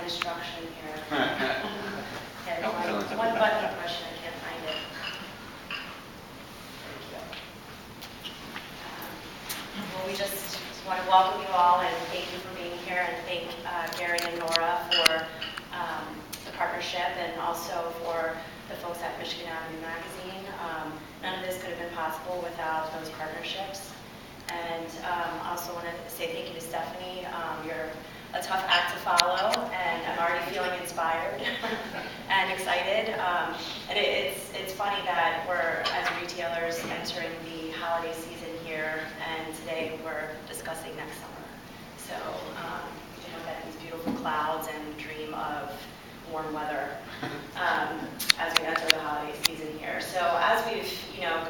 instruction here. Okay, one button push and I can't find it. Thank you. Well, we just want to welcome you all and thank you for being here, and thank Gary and Nora for the partnership, and also for the folks at Michigan Avenue Magazine. None of this could have been possible without those partnerships. And also want to say thank you to Stephanie. You're a tough act to follow, and I'm already feeling inspired and excited. And it's funny that we're, as retailers, entering the holiday season here, and today we're discussing next summer. So, get these beautiful clouds and dream of warm weather as we enter the holiday season here. So as we've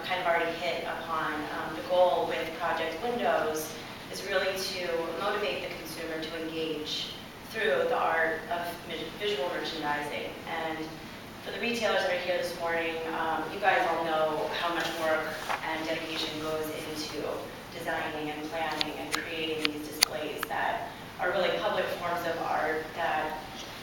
kind of already hit upon, the goal with Project Windows is really to motivate the consumer to engage through the art of visual merchandising. And for the retailers that are here this morning, you guys all know how much work and dedication goes into designing and planning and creating these displays that are really public forms of art that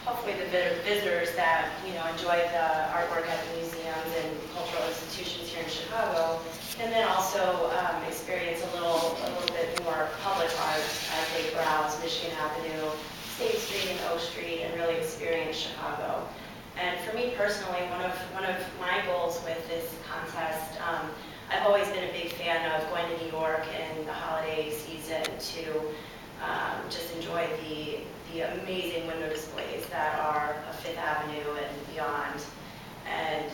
hopefully the visitors that enjoy the artwork at the museums and cultural institutions here in Chicago, and then also experience a little bit more public art as they browse Michigan Avenue, State Street, and O Street, and really experience Chicago. And for me personally, one of my goals with this contest, I've always been a big fan of going to New York in the holiday season to just enjoy the amazing window displays that are of Fifth Avenue and beyond. And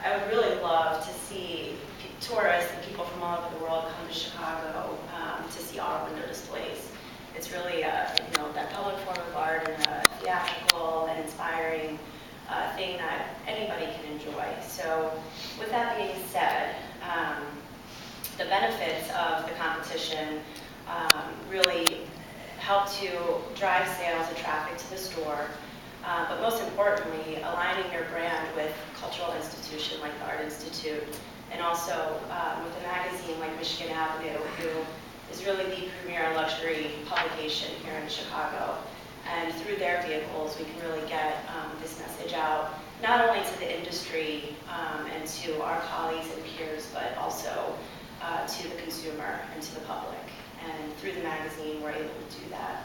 I would really love to see tourists and people from all over the world come to Chicago to see our window displays. It's really that public form of art and a theatrical and inspiring thing that anybody can enjoy. So with that being said, the benefits of the competition really help to drive sales and traffic to the store, but most importantly, aligning your brand with a cultural institution like the Art Institute, and also with a magazine like Michigan Avenue, who is really the premier luxury publication here in Chicago. And through their vehicles, we can really get this message out, not only to the industry and to our colleagues and peers, but also to the consumer and to the public. And through the magazine, we're able to do that.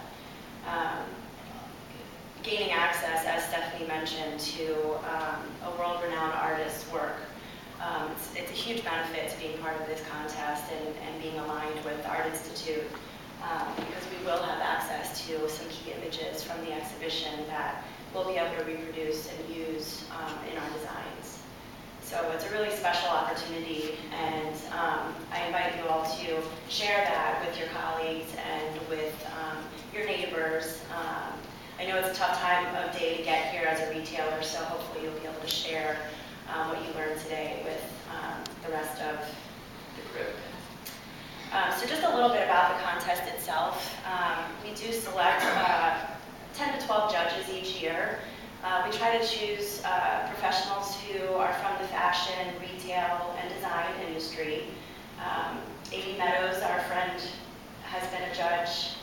Gaining access, as Stephanie mentioned, to a world-renowned artist's work. It's a huge benefit to being part of this contest and being aligned with the Art Institute, because we will have access to some key images from the exhibition that we'll be able to reproduce and use in our designs. So it's a really special opportunity, and I invite you all to share that with your colleagues and with your neighbors. I know it's a tough time of day to get here as a retailer, so hopefully you'll be able to share what you learned today with the rest of the group. So just a little bit about the contest itself. We do select 10 to 12 judges each year. We try to choose professionals who are from the fashion, retail, and design industry. Amy Meadows, our friend, has been a judge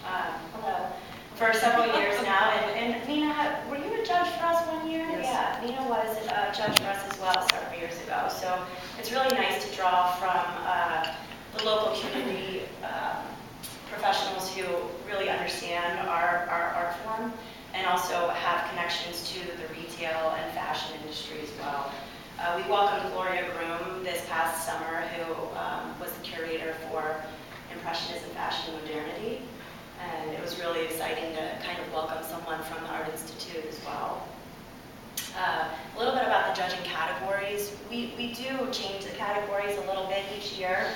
for several years now. And Nina, were you a judge for us one year? Yes. Yeah, Nina was a judge for us as well several years ago. So it's really nice to draw from the local community professionals who really understand our art form, and also have connections to the retail and fashion industry as well. We welcomed Gloria Groom this past summer, who was the curator for Impressionism, Fashion, and Modernity. And it was really exciting to kind of welcome someone from the Art Institute as well. A little bit about the judging categories. We do change the categories a little bit each year.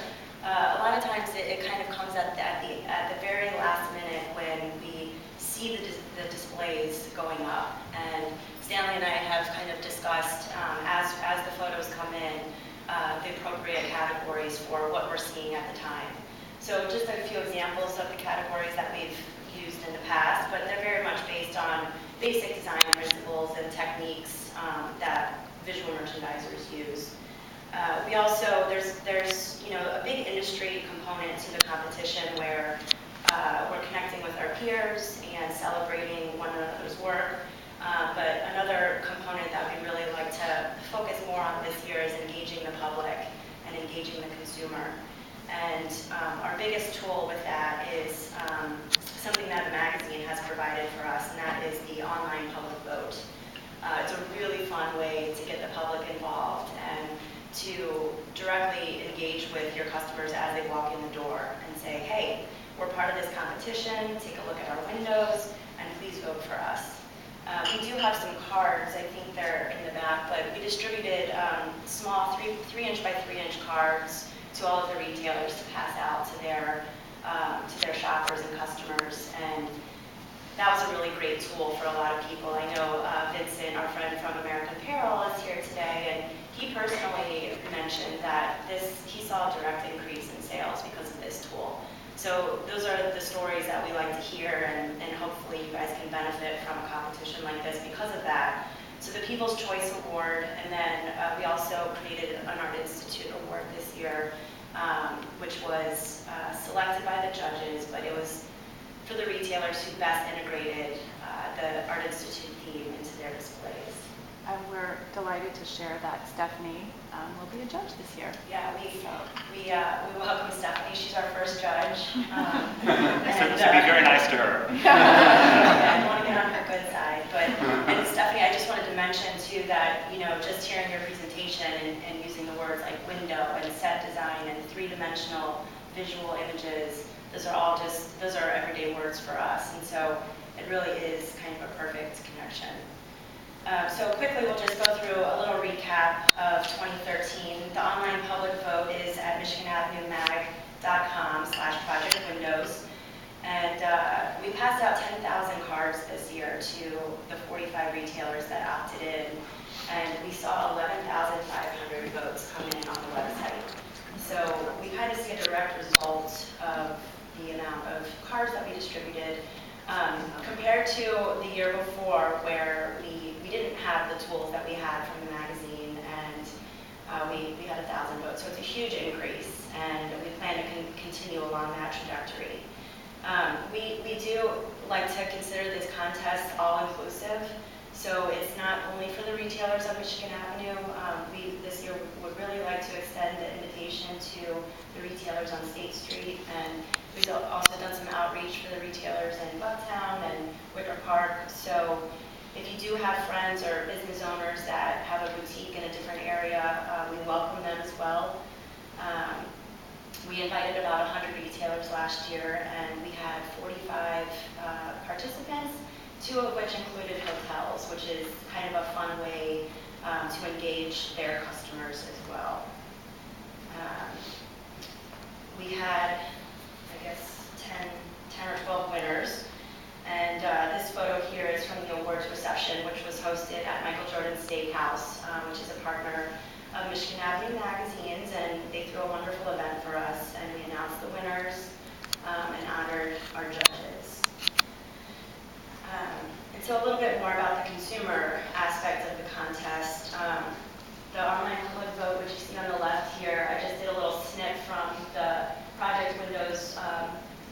A lot of times it kind of comes at the very last minute when we see the displays going up. And Stanley and I have kind of discussed, as the photos come in, the appropriate categories for what we're seeing at the time. So just a few examples of the categories that we've used in the past, but they're very much based on basic design principles and techniques that visual merchandisers use. We also, there's a big industry component to the competition where we're connecting with our peers and celebrating one another's work. But another component that we'd really like to focus more on this year is engaging the public and engaging the consumer. And our biggest tool with that is something that the magazine has provided for us, and that is the online public vote. It's a really fun way to get the public involved and to directly engage with your customers as they walk in the door and say, hey, we're part of this competition, take a look at our windows, and please vote for us. We do have some cards, I think they're in the back, but we distributed small 3-inch by 3-inch cards to all of the retailers to pass out to their shoppers and customers, and that was a really great tool for a lot of people. I know Vincent, our friend from American Apparel, is here today, and he personally mentioned that he saw a direct increase in sales because of this tool. So those are the stories that we like to hear, and hopefully you guys can benefit from a competition like this because of that. So the People's Choice Award, and then we also created an Art Institute Award this year, which was selected by the judges, but it was for the retailers who best integrated the Art Institute theme into their displays. And we're delighted to share that Stephanie will be a judge this year. Yeah, we welcome Stephanie. She's our first judge. So be very nice to her. I want to get on her good side. And Stephanie, I just wanted to mention too that, just hearing your presentation and using the words like window and set design and three-dimensional visual images, those are everyday words for us. And so it really is kind of a perfect connection. So quickly, we'll just go through a little recap of 2013. The online public vote is at michiganavenuemag.com/projectwindows. And we passed out 10,000 cards this year to the 45 retailers that opted in. And we saw 11,500 votes come in on the website. So we kind of see a direct result of the amount of cards that we distributed compared to the year before, where we didn't have the tools that we had from the magazine, and we had 1,000 votes. So it's a huge increase, and we plan to continue along that trajectory. We do like to consider this contest all-inclusive, so it's not only for the retailers on Michigan Avenue. This year would really like to extend the invitation to the retailers on State Street, and we've also done some outreach for the retailers in Bucktown and Wicker Park. So if you do have friends or business owners that have a boutique in a different area, we welcome them as well. We invited about 100 retailers last year, and we had 45 participants, 2 of which included hotels, which is kind of a fun way to engage their customers as well. We had, I guess, 10 or 12 winners. And this photo here is from the awards reception, which was hosted at Michael Jordan's Steakhouse, which is a partner of Michigan Avenue Magazines, and they threw a wonderful event for us, and we announced the winners and honored our judges. And so a little bit more about the consumer aspect of the contest. The online public vote, which you see on the left here, I just did a little snip from the Project Windows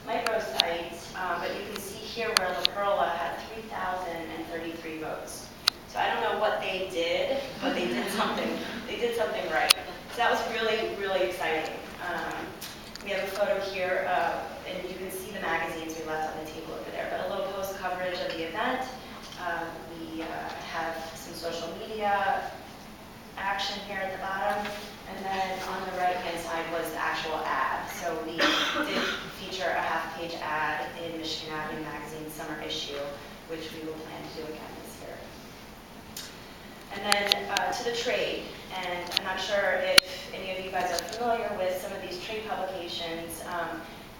microsite, but you can see here where La Perla had 3,033 votes. So I don't know what they did, but they did something. They did something right. So that was really, really exciting. We have a photo here, and you can see the magazines we left on the table over there, but a little post coverage of the event. We have some social media action here at the bottom, and then on the right-hand side was the actual ad. So we did feature a half-page ad in Michigan Avenue Magazine's summer issue, which we will plan to do again this year. And then to the trade, and I'm not sure if any of you guys are familiar with some of these trade publications.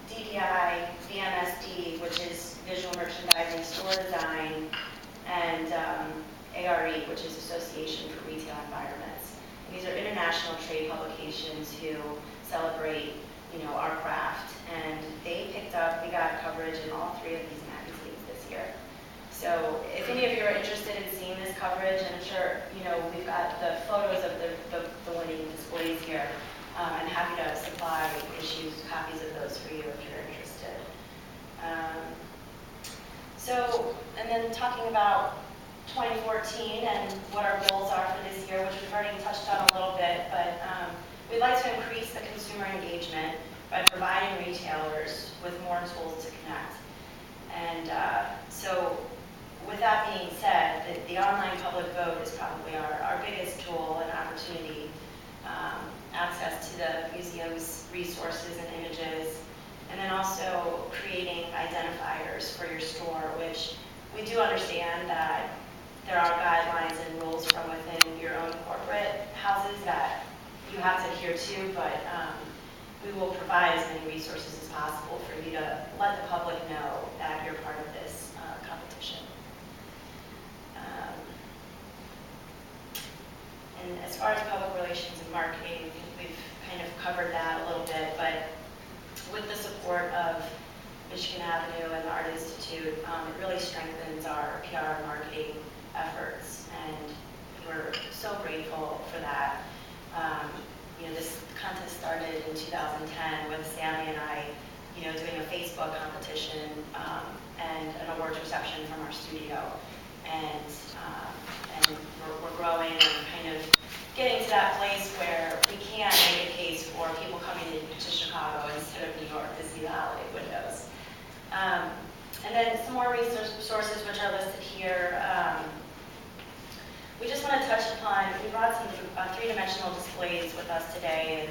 DDI, VMSD, which is Visual Merchandising Store Design, and ARE, which is Association for Retail Environments. And these are international trade publications who celebrate, our craft. And we got coverage in all 3 of these magazines this year. So if any of you are interested in seeing this coverage, and I'm sure, we've got the photos of the winning displays here. I'm happy to supply copies of those for you if you're interested. And then talking about 2014 and what our goals are for this year, which we've already touched on a little bit, but we'd like to increase the consumer engagement by providing retailers with more tools to connect. And so with that being said, the online public vote is probably our biggest tool and opportunity. Access to the museum's resources and images, and then also creating identifiers for your store, which we do understand that there are guidelines and rules from within your own corporate houses that you have to adhere to, but we will provide as many resources as possible for you to let the public know that you're part of this competition. And as far as public relations and marketing, I think we've kind of covered that a little bit, but with the support of Michigan Avenue and the Art Institute, it really strengthens our PR and marketing efforts, and we're so grateful for that. This contest started in 2010 with Sammy and I, doing a Facebook competition and an awards reception from our studio, and we're growing and kind of getting to that place where we can make a case for people coming to Chicago instead of New York to see the holiday windows. And then some more resources which are listed here. We just want to touch upon, we brought some three-dimensional displays with us today, and